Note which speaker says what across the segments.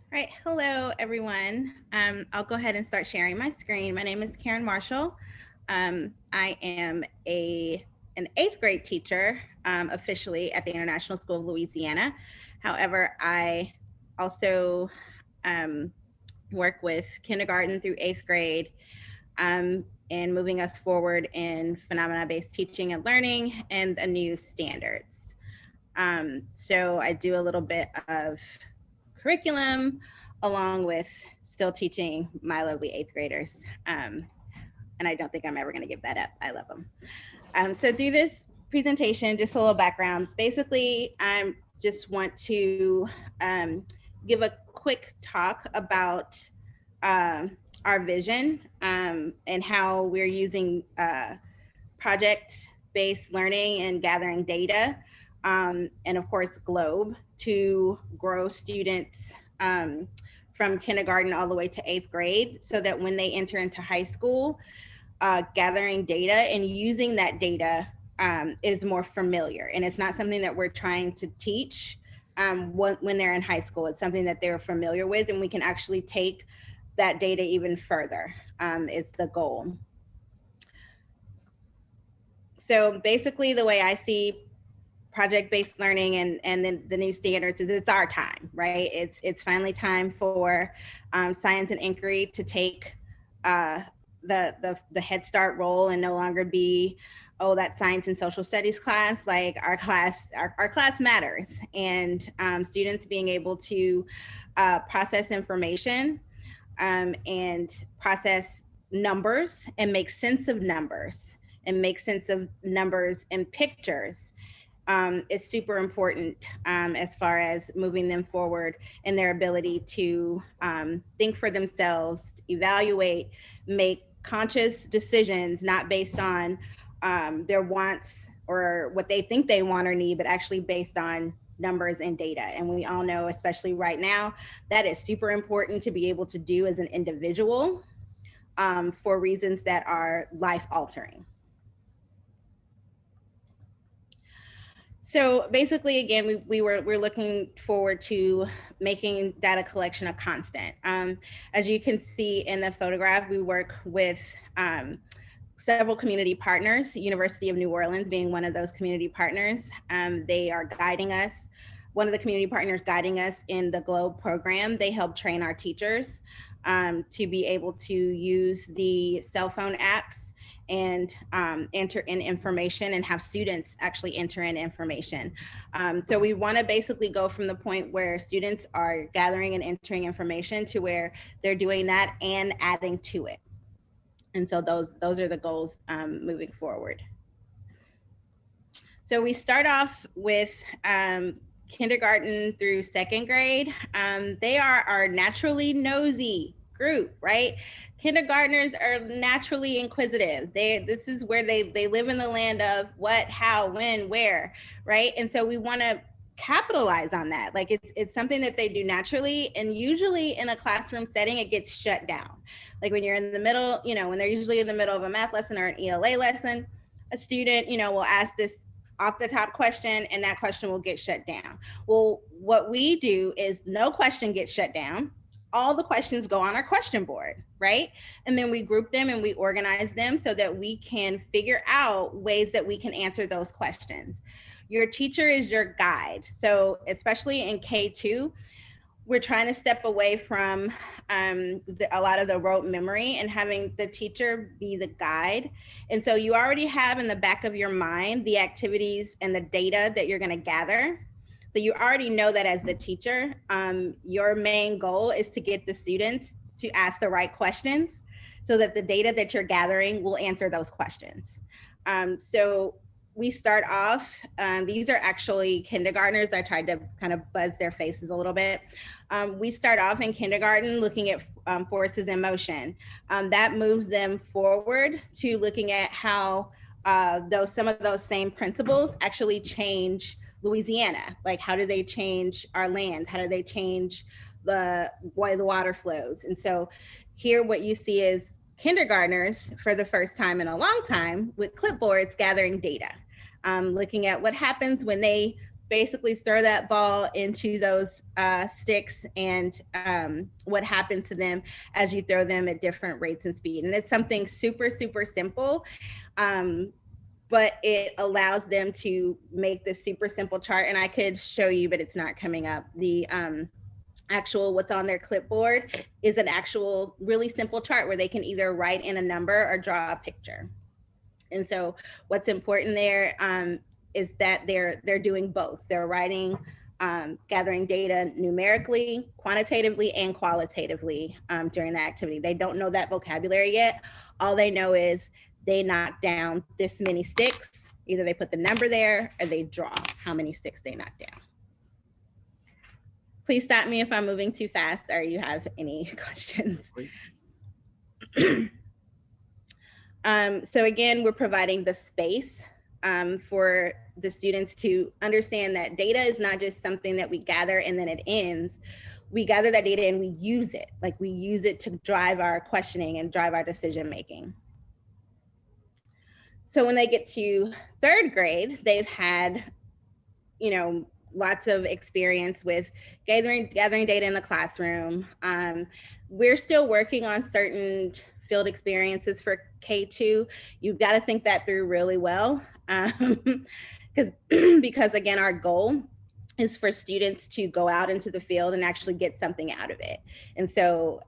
Speaker 1: All right, hello everyone. I'll go ahead and start sharing my screen. My name is Karen Marshall. I am an eighth grade teacher officially at the International School of Louisiana. However, I also um, work with kindergarten through eighth grade and moving us forward in phenomena-based teaching and learning and the new standards. So I do a little bit of curriculum along with still teaching my lovely eighth graders. And I don't think I'm ever going to give that up. I love them. So through this presentation, just a little background. Basically, I just want to give a quick talk about our vision and how we're using project-based learning and gathering data, and of course, GLOBE, to grow students from kindergarten all the way to eighth grade, so that when they enter into high school, gathering data and using that data is more familiar. And it's not something that we're trying to teach when they're in high school. It's something that they're familiar with, and we can actually take that data even further is the goal. So basically, the way I see project-based learning and then the new standards is it's our time, right? It's finally time for science and inquiry to take the Head Start role and no longer be, oh, that science and social studies class. Like our class matters, and students being able to process information and process numbers and make sense of numbers and pictures is super important as far as moving them forward in their ability to think for themselves, evaluate, make conscious decisions, not based on their wants or what they think they want or need, but actually based on numbers and data. And we all know, especially right now, that is super important to be able to do as an individual for reasons that are life altering. So basically, again, we're looking forward to making data collection a constant. As you can see in the photograph, we work with several community partners, University of New Orleans being one of those community partners. They are guiding us. One of the community partners guiding us in the GLOBE program. They help train our teachers to be able to use the cell phone apps and enter in information and have students actually enter in information. So we want to basically go from the point where students are gathering and entering information to where they're doing that and adding to it. And so those are the goals moving forward. So we start off with kindergarten through second grade. They are our naturally nosy group, right? Kindergartners are naturally inquisitive. This is where they live in the land of what, how, when, where, right? And so we want to capitalize on that. Like it's something that they do naturally, and usually in a classroom setting, it gets shut down. Like when you're in the middle, when they're usually in the middle of a math lesson or an ELA lesson, a student, will ask this off the top question, and that question will get shut down. Well, what we do is no question gets shut down. All the questions go on our question board, right? And then we group them and we organize them so that we can figure out ways that we can answer those questions. Your teacher is your guide. So especially in K2, we're trying to step away from a lot of the rote memory and having the teacher be the guide. And so you already have in the back of your mind the activities and the data that you're going to gather. So you already know that as the teacher, your main goal is to get the students to ask the right questions so that the data that you're gathering will answer those questions. So we start off, these are actually kindergartners. I tried to kind of buzz their faces a little bit. We start off in kindergarten looking at forces in motion. That moves them forward to looking at how some of those same principles actually change Louisiana. Like, how do they change our land? How do they change the way the water flows? And so here what you see is kindergartners for the first time in a long time with clipboards gathering data, looking at what happens when they basically throw that ball into those sticks and what happens to them as you throw them at different rates and speed. And it's something super, super simple, but it allows them to make this super simple chart. And I could show you, but it's not coming up. The actual what's on their clipboard is an actual really simple chart where they can either write in a number or draw a picture. And so what's important there is that they're doing both. They're writing, gathering data numerically, quantitatively, and qualitatively during the activity. They don't know that vocabulary yet. All they know is they knock down this many sticks. Either they put the number there or they draw how many sticks they knock down. Please stop me if I'm moving too fast or you have any questions. So again, we're providing the space for the students to understand that data is not just something that we gather and then it ends. We gather that data and we use it. Like we use it to drive our questioning and drive our decision making. So when they get to third grade, they've had, you know, lots of experience with gathering data in the classroom. We're still working on certain field experiences for K2. You've got to think that through really well, because again, our goal is for students to go out into the field and actually get something out of it. And so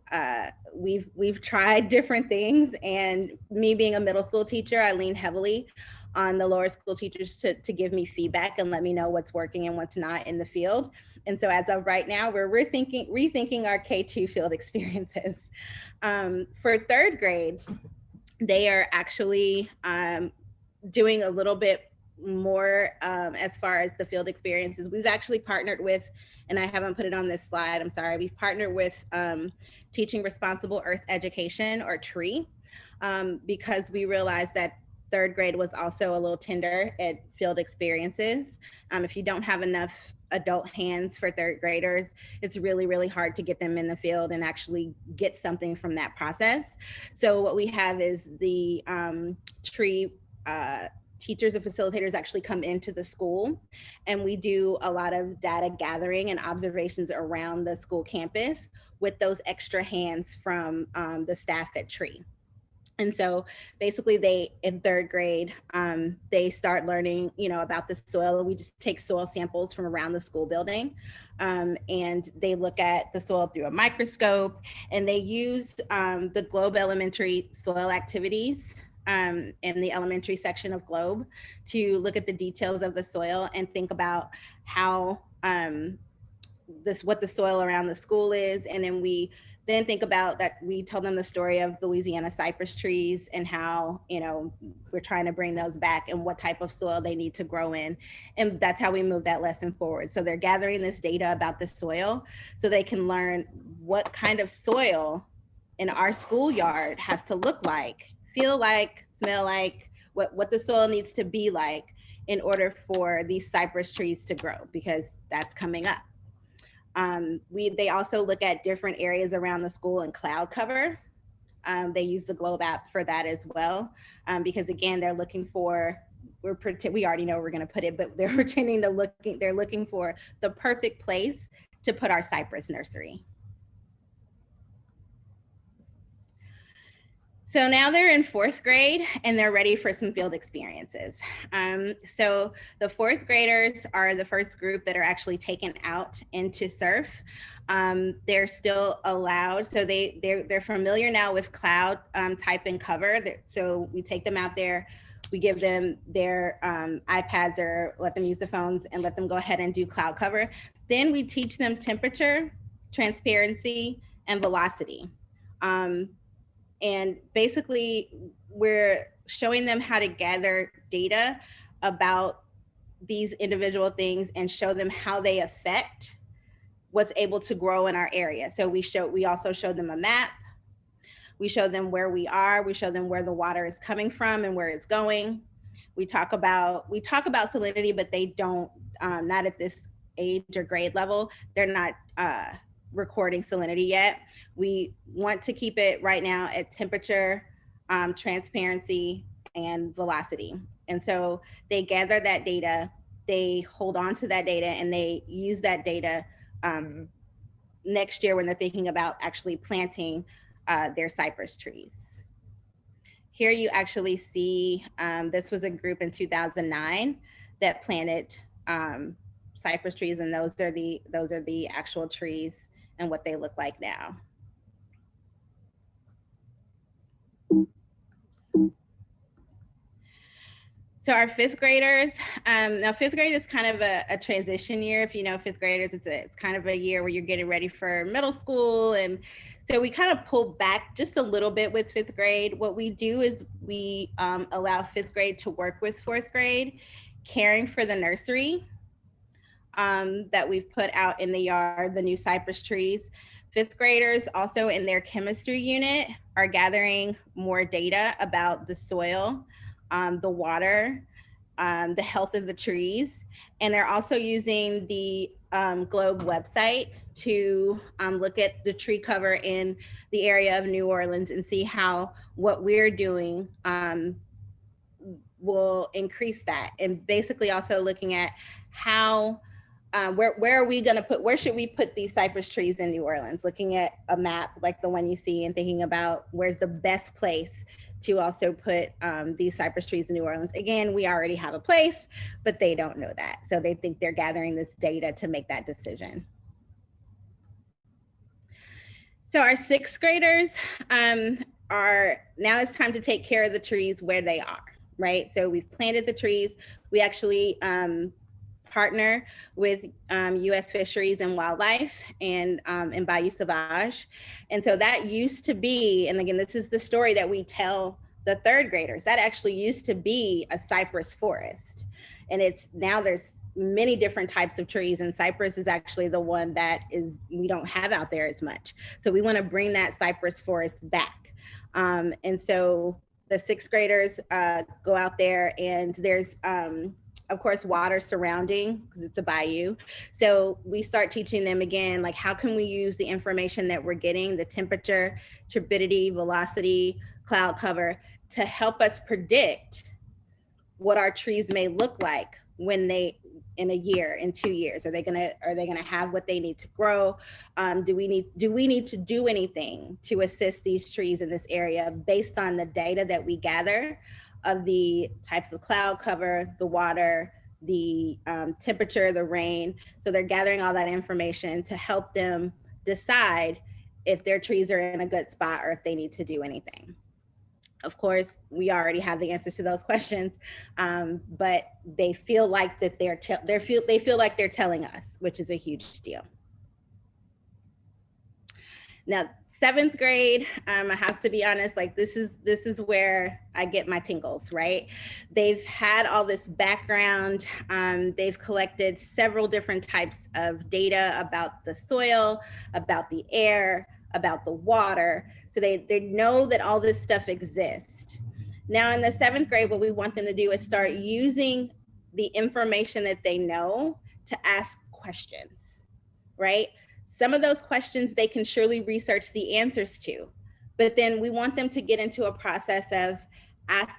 Speaker 1: we've tried different things, and me being a middle school teacher, I lean heavily on the lower school teachers to give me feedback and let me know what's working and what's not in the field. And so as of right now, we're rethinking our K2 field experiences. For third grade, they are actually doing a little bit more as far as the field experiences. We've actually partnered with, and I haven't put it on this slide, I'm sorry, we've partnered with Teaching Responsible Earth Education, or TREE, because we realized that third grade was also a little tender at field experiences. If you don't have enough adult hands for third graders, it's really, really hard to get them in the field and actually get something from that process. So what we have is the TREE teachers and facilitators actually come into the school, and we do a lot of data gathering and observations around the school campus with those extra hands from the staff at TREE. And so basically they, in third grade, they start learning, you know, about the soil. We just take soil samples from around the school building, and they look at the soil through a microscope, and they use the Globe Elementary soil activities in the elementary section of Globe to look at the details of the soil and think about how what the soil around the school is. And then we think about that. We tell them the story of Louisiana cypress trees and how, you know, we're trying to bring those back and what type of soil they need to grow in. And that's how we move that lesson forward. So they're gathering this data about the soil so they can learn what kind of soil in our schoolyard has to look like, feel like, smell like, what the soil needs to be like in order for these cypress trees to grow, because that's coming up. They also look at different areas around the school and cloud cover. They use the Globe app for that as well, because again, they're looking for, we already know where we're going to put it, but they're they're looking for the perfect place to put our cypress nursery. So now they're in fourth grade and they're ready for some field experiences. So the fourth graders are the first group that are actually taken out into surf. They're still allowed, so they're familiar now with cloud type and cover. So we take them out there, we give them their iPads or let them use the phones and let them go ahead and do cloud cover. Then we teach them temperature, transparency, and velocity. And basically, we're showing them how to gather data about these individual things and show them how they affect what's able to grow in our area. So we also show them a map. We show them where we are. We show them where the water is coming from and where it's going. We talk about salinity, but they don't, not at this age or grade level. They're not recording salinity yet. We want to keep it right now at temperature, transparency, and velocity. And so they gather that data, they hold on to that data and they use that data next year when they're thinking about actually planting their cypress trees. Here you actually see, this was a group in 2009 that planted cypress trees, and those are the actual trees and what they look like now. So our fifth graders, now fifth grade is kind of a transition year. If you know fifth graders, it's kind of a year where you're getting ready for middle school. And so we kind of pull back just a little bit with fifth grade. What we do is we allow fifth grade to work with fourth grade, caring for the nursery that we've put out in the yard, the new cypress trees. Fifth graders also in their chemistry unit are gathering more data about the soil, the water, the health of the trees. And they're also using the Globe website to look at the tree cover in the area of New Orleans and see how what we're doing will increase that. And basically also looking at how where are we going to put, where should we put these cypress trees in New Orleans? Looking at a map like the one you see and thinking about where's the best place to also put these cypress trees in New Orleans. Again, we already have a place, but they don't know that. So they think they're gathering this data to make that decision. So our sixth graders now it's time to take care of the trees where they are, right? So we've planted the trees. We actually partner with U.S. Fisheries and Wildlife and Bayou Sauvage. And so that used to be, and again, this is the story that we tell the third graders, that actually used to be a cypress forest. And now there's many different types of trees, and cypress is actually the one that we don't have out there as much. So we want to bring that cypress forest back. And so the sixth graders go out there, and there's of course, water surrounding, because it's a bayou. So we start teaching them again, like how can we use the information that we're getting, the temperature, turbidity, velocity, cloud cover, to help us predict what our trees may look like when in a year, in 2 years. Are they gonna have what they need to grow? Do we need to do anything to assist these trees in this area based on the data that we gather of the types of cloud cover, the water, the temperature, the rain? So they're gathering all that information to help them decide if their trees are in a good spot or if they need to do anything. Of course, we already have the answers to those questions, but they feel like that they feel like they're telling us, which is a huge deal. Now, seventh grade, I have to be honest, like this is where I get my tingles, right? They've had all this background. They've collected several different types of data about the soil, about the air, about the water. So they know that all this stuff exists. Now in the seventh grade, what we want them to do is start using the information that they know to ask questions, right? Some of those questions they can surely research the answers to, but then we want them to get into a process of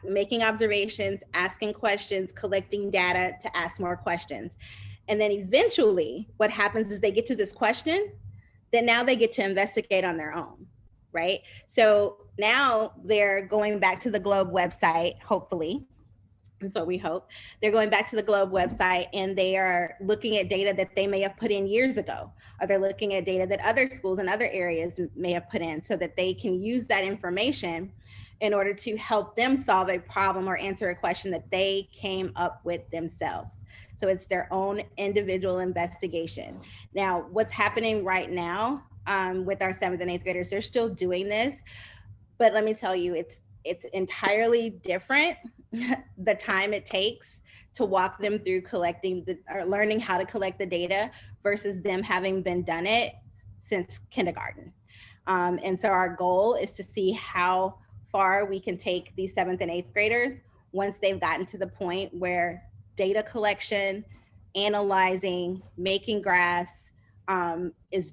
Speaker 1: making observations, asking questions, collecting data to ask more questions. And then eventually what happens is they get to this question, then now they get to investigate on their own, right? So now they're going back to the Globe website, hopefully. And so we hope they're going back to the Globe website and they are looking at data that they may have put in years ago, or they're looking at data that other schools in other areas may have put in, so that they can use that information in order to help them solve a problem or answer a question that they came up with themselves. So it's their own individual investigation. Now, what's happening right now with our 7th and 8th graders, they're still doing this, but let me tell you, it's entirely different, the time it takes to walk them through collecting or learning how to collect the data versus them having been done it since kindergarten. And so our goal is to see how far we can take these 7th and 8th graders once they've gotten to the point where data collection, analyzing, making graphs is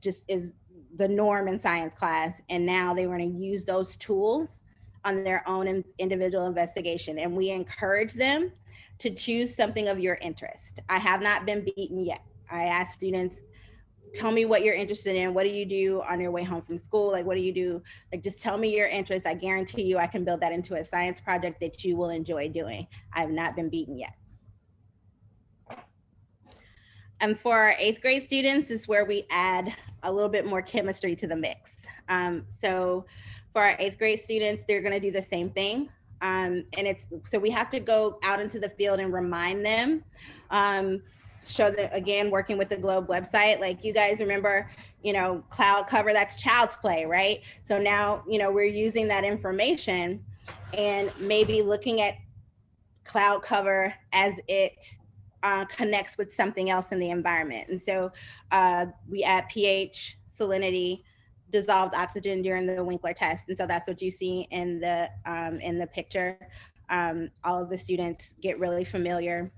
Speaker 1: the norm in science class. And now they want to use those tools on their own individual investigation. And we encourage them to choose something of your interest. I have not been beaten yet. I ask students, tell me what you're interested in. What do you do on your way home from school? Like, what do you do? Like, just tell me your interest. I guarantee you I can build that into a science project that you will enjoy doing. I have not been beaten yet. And for our 8th grade students is where we add a little bit more chemistry to the mix. So for our 8th grade students, they're gonna do the same thing. And so we have to go out into the field and remind them, show that, again, working with the Globe website, like you guys remember, cloud cover, that's child's play, right? So now, we're using that information and maybe looking at cloud cover as it connects with something else in the environment. And so we add pH, salinity, dissolved oxygen during the Winkler test. And so that's what you see in the picture. All of the students get really familiar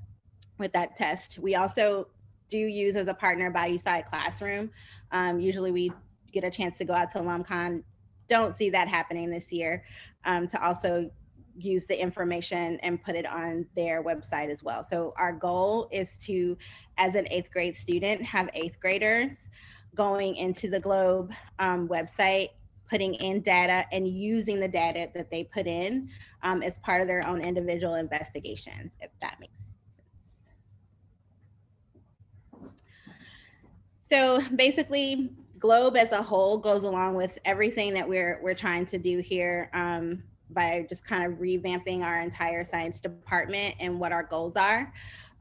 Speaker 1: with that test. We also do use as a partner BioSci Classroom. Usually we get a chance to go out to LumCon. Don't see that happening this year, to also use the information and put it on their website as well. So our goal is to, as an 8th grade student, have 8th graders going into the Globe website, putting in data and using the data that they put in as part of their own individual investigations, if that makes sense. So basically, Globe as a whole goes along with everything that we're trying to do here, by just kind of revamping our entire science department and what our goals are.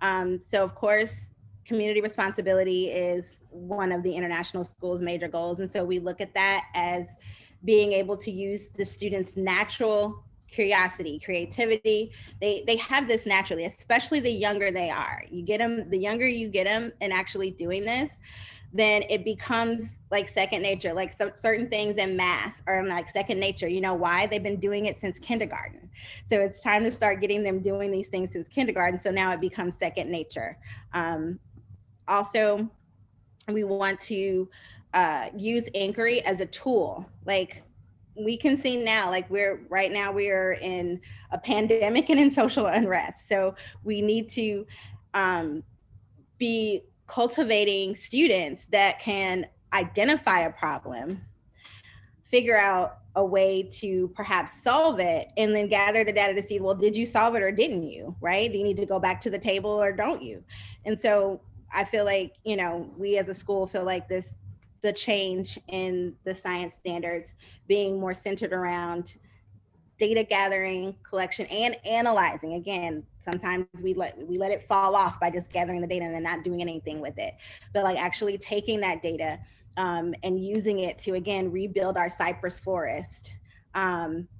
Speaker 1: So of course, community responsibility is one of the international school's major goals. And so we look at that as being able to use the students' natural curiosity, creativity. They have this naturally, especially the younger they are. You get them, the younger you get them in actually doing this, then it becomes like second nature. Like certain things in math are like second nature. You know why? They've been doing it since kindergarten. So it's time to start getting them doing these things since kindergarten. So now it becomes second nature. Also, we want to use inquiry as a tool. Like we can see now, like right now we are in a pandemic and in social unrest. So we need to be cultivating students that can identify a problem, figure out a way to perhaps solve it, and then gather the data to see, well, did you solve it or didn't you, right? Do you need to go back to the table or don't you? And so I feel like, we as a school feel like the change in the science standards being more centered around data gathering, collection, and analyzing. Again, sometimes we let it fall off by just gathering the data and then not doing anything with it. But like actually taking that data and using it to, again, rebuild our cypress forest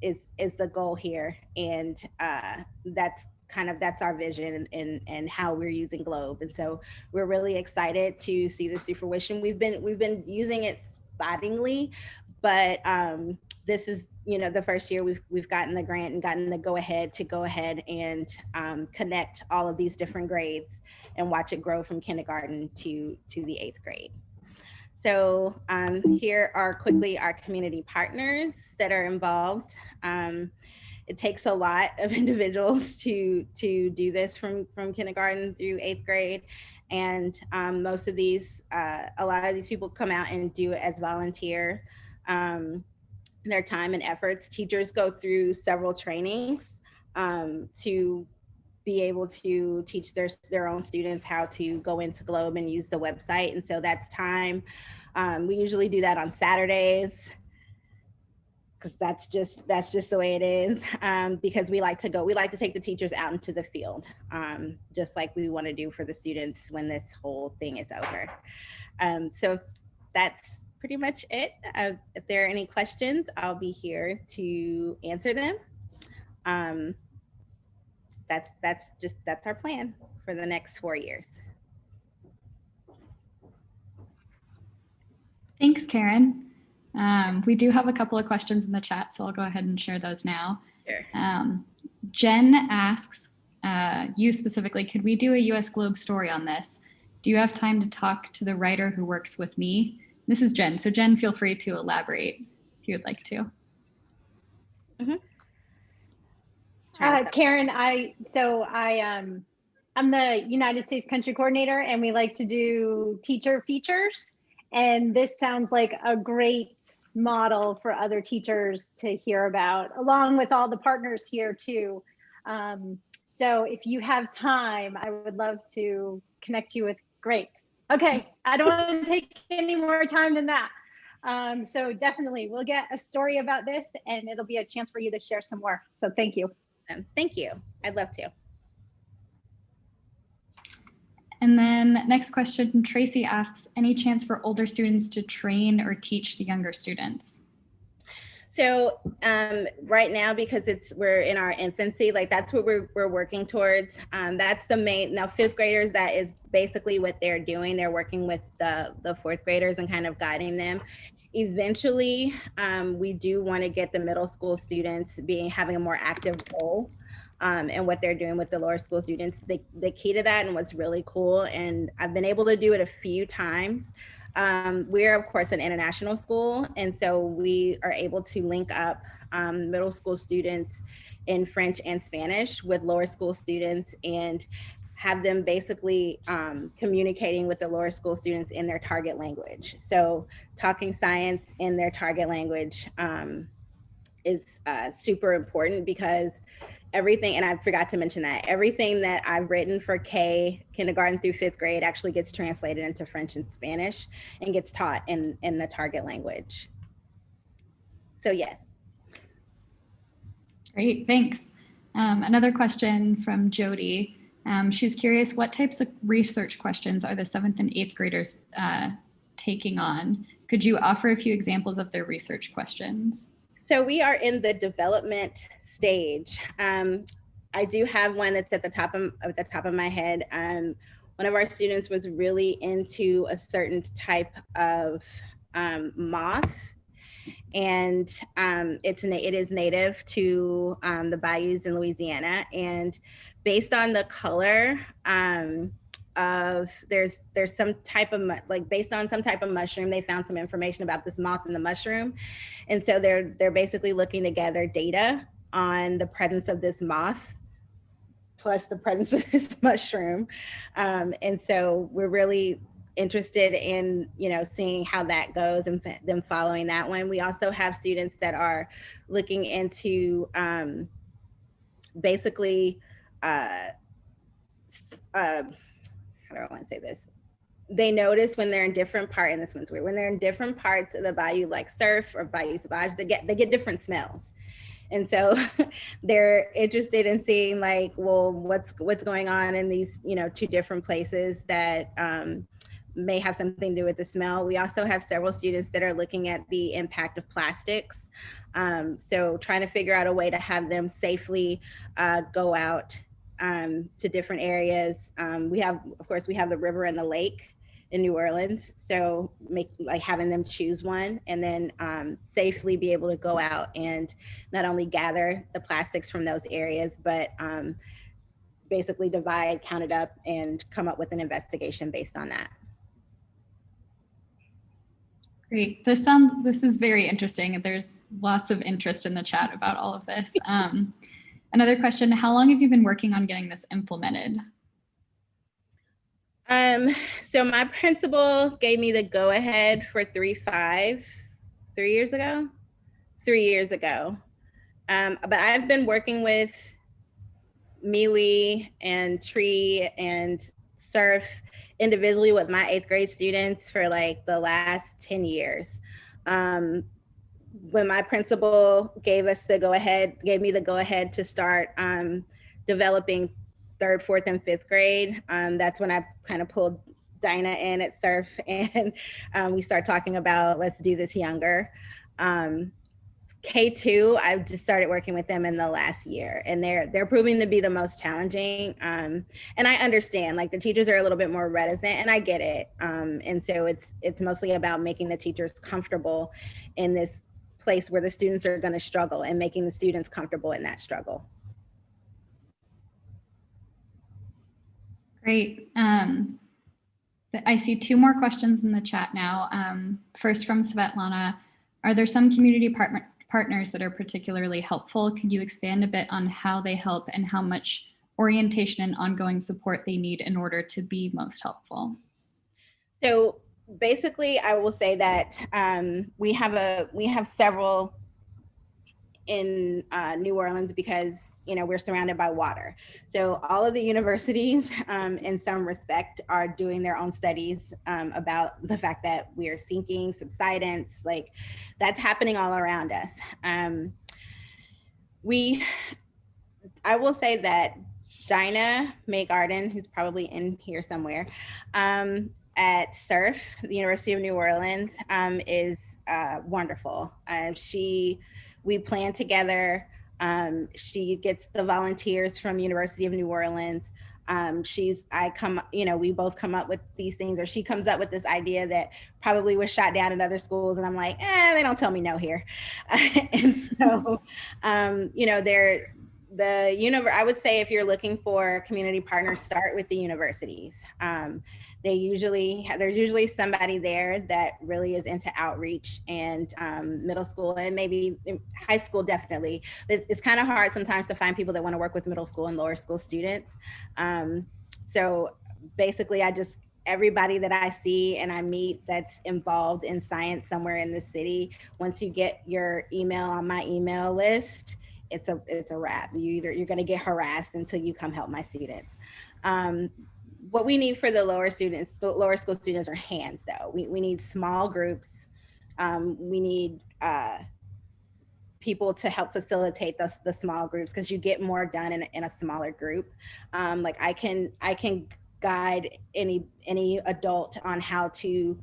Speaker 1: is the goal here. And that's our vision and how we're using Globe. And so we're really excited to see this through fruition. We've been using it sporadically, but this is, the first year we've gotten the grant and gotten the go ahead and connect all of these different grades and watch it grow from kindergarten to the 8th grade. So here are quickly our community partners that are involved. It takes a lot of individuals to do this from kindergarten through 8th grade. And most of these, a lot of these people come out and do it as volunteer. Their time and efforts. Teachers go through several trainings to be able to teach their own students how to go into Globe and use the website. And so that's time. We usually do that on Saturdays because that's just the way it is. Because we like to take the teachers out into the field, just like we want to do for the students when this whole thing is over. So that's pretty much it. If there are any questions, I'll be here to answer them. That's our plan for the next 4 years.
Speaker 2: Thanks, Karen. We do have a couple of questions in the chat, so I'll go ahead and share those now.
Speaker 1: Sure.
Speaker 2: Jen asks, you specifically, could we do a US Globe story on this? Do you have time to talk to the writer who works with me? This is Jen. So Jen, feel free to elaborate if you would like to.
Speaker 1: Mm-hmm.
Speaker 3: Karen, I'm the United States Country Coordinator, and we like to do teacher features. And this sounds like a great model for other teachers to hear about, along with all the partners here too. So if you have time, I would love to connect you with great. Okay, I don't want to take any more time than that. So definitely we'll get a story about this, and it'll be a chance for you to share some more. So thank you.
Speaker 1: Thank you. I'd love to.
Speaker 2: And then next question, Tracy asks, any chance for older students to train or teach the younger students?
Speaker 1: So right now, because we're in our infancy, like that's what we're working towards. That's the main, now fifth graders, that is basically what they're doing. They're working with the fourth graders and kind of guiding them. Eventually, we do want to get the middle school students having a more active role in what they're doing with the lower school students. The key to that, and what's really cool, and I've been able to do it a few times, we're of course an international school, and so we are able to link up middle school students in French and Spanish with lower school students, and have them basically communicating with the lower school students in their target language. So talking science in their target language is super important, because everything, and I forgot to mention that, everything that I've written for kindergarten through fifth grade actually gets translated into French and Spanish and gets taught in the target language. So yes.
Speaker 2: Great, thanks. Another question from Jody. She's curious, what types of research questions are the 7th and 8th graders taking on? Could you offer a few examples of their research questions?
Speaker 1: So we are in the development stage. I do have one that's at the top of my head. One of our students was really into a certain type of moth, and it is native to the bayous in Louisiana. And based on the color there's some type of, like, based on some type of mushroom, they found some information about this moth in the mushroom. And so they're basically looking to gather data on the presence of this moth plus the presence of this mushroom. And so we're really interested in, seeing how that goes and them following that one. We also have students that are looking into basically, how do I want to say this? They notice when they're in different parts, and this one's weird, when they're in different parts of the bayou, like surf or bayou sauvage, they get different smells. And so they're interested in seeing, like, well, what's going on in these, two different places that may have something to do with the smell. We also have several students that are looking at the impact of plastics. So trying to figure out a way to have them safely go out to different areas. We have the river and the lake in New Orleans. So having them choose one, and then safely be able to go out and not only gather the plastics from those areas, but basically divide, count it up, and come up with an investigation based on that.
Speaker 2: Great. This is very interesting. There's lots of interest in the chat about all of this. Another question, how long have you been working on getting this implemented?
Speaker 1: So my principal gave me the go-ahead for 3 years ago. But I've been working with MIWI and Tree and Surf individually with my 8th grade students for like the last 10 years. When my principal gave me the go-ahead to start developing 3rd, 4th, and 5th grade, that's when I kind of pulled Dinah in at Surf, and we start talking about, let's do this younger. K2, I've just started working with them in the last year, and they're proving to be the most challenging. And I understand, like, the teachers are a little bit more reticent, and I get it. And so it's mostly about making the teachers comfortable in this place where the students are going to struggle, and making the students comfortable in that struggle.
Speaker 2: Great. I see 2 more questions in the chat now. First from Svetlana, are there some community partners that are particularly helpful. Could you expand a bit on how they help and how much orientation and ongoing support they need in order to be most helpful?
Speaker 1: So basically, I will say that we have several in New Orleans because we're surrounded by water. So all of the universities, in some respect, are doing their own studies about the fact that we are sinking, subsidence, like that's happening all around us. I will say that Dinah Maygarden, who's probably in here somewhere, at SURF, the University of New Orleans, is wonderful. We plan together. She gets the volunteers from University of New Orleans. We both come up with these things, or she comes up with this idea that probably was shot down in other schools, and I'm like, they don't tell me no here. And so, I would say if you're looking for community partners, start with the universities. There's usually somebody there that really is into outreach, and middle school and maybe high school, definitely. It's kind of hard sometimes to find people that want to work with middle school and lower school students. So basically everybody that I see and I meet that's involved in science somewhere in the city, once you get your email on my email list, it's a wrap. You're going to get harassed until you come help my students. What we need for the lower school students are hands, though. We need small groups. We need people to help facilitate the small groups, because you get more done in a smaller group. Like I can guide any adult on how to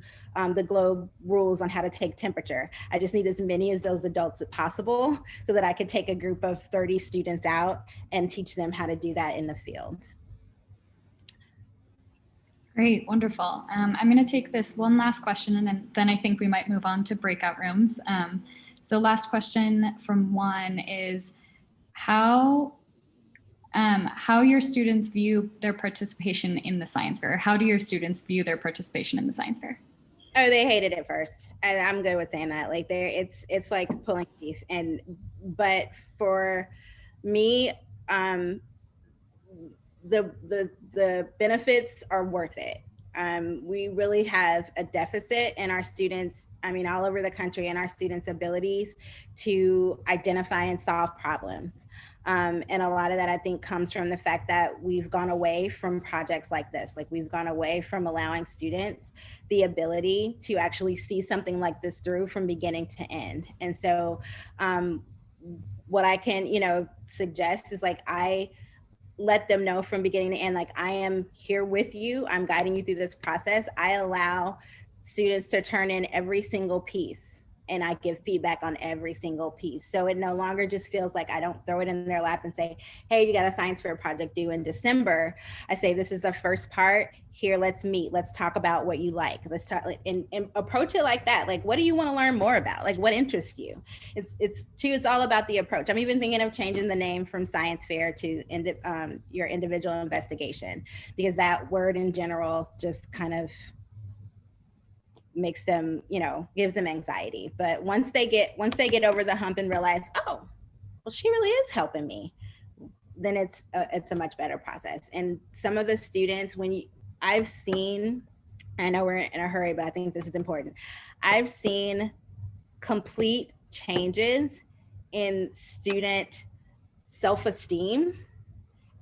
Speaker 1: the globe rules on how to take temperature. I just need as many as those adults as possible so that I could take a group of 30 students out and teach them how to do that in the field.
Speaker 2: Great, wonderful. I'm going to take this one last question, and then I think we might move on to breakout rooms. So last question from Juan is how your students view their participation in the science fair. How do your students view their participation in the science fair?
Speaker 1: Oh, they hated it first. And I'm good with saying that. Like it's like pulling teeth. But for me, the benefits are worth it. We really have a deficit in our students, all over the country, in our students' abilities to identify and solve problems. And a lot of that, I think, comes from the fact that we've gone away from projects like this. Like we've gone away from allowing students the ability to actually see something like this through from beginning to end. And so what I can, suggest is like, I let them know from beginning to end, like I am here with you. I'm guiding you through this process. I allow students to turn in every single piece, and I give feedback on every single piece. So it no longer just feels like I don't throw it in their lap and say, hey, you got a science fair project due in December. I say, this is the first part. Here, let's meet. Let's talk about what you like. Let's talk and approach it like that. Like, what do you want to learn more about? Like, what interests you? It's all about the approach. I'm even thinking of changing the name from science fair to your individual investigation, because that word in general just kind of makes them, gives them anxiety. But once they get over the hump and realize, oh, well, she really is helping me, then it's a much better process. And some of the students, I've seen, I know we're in a hurry, but I think this is important. I've seen complete changes in student self-esteem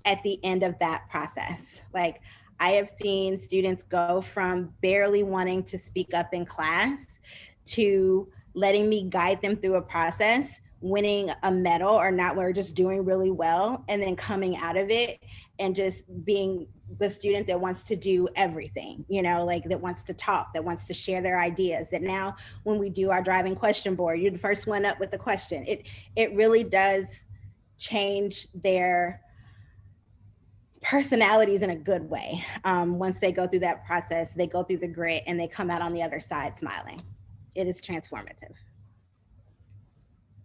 Speaker 1: at the end of that process. Like, I have seen students go from barely wanting to speak up in class to letting me guide them through a process, winning a medal or not, we're just doing really well, and then coming out of it and just being the student that wants to do everything, like that wants to talk, that wants to share their ideas, that now when we do our driving question board, you're the first one up with the question. It really does change their personalities in a good way. Once they go through that process, they go through the grit and they come out on the other side smiling. It is transformative.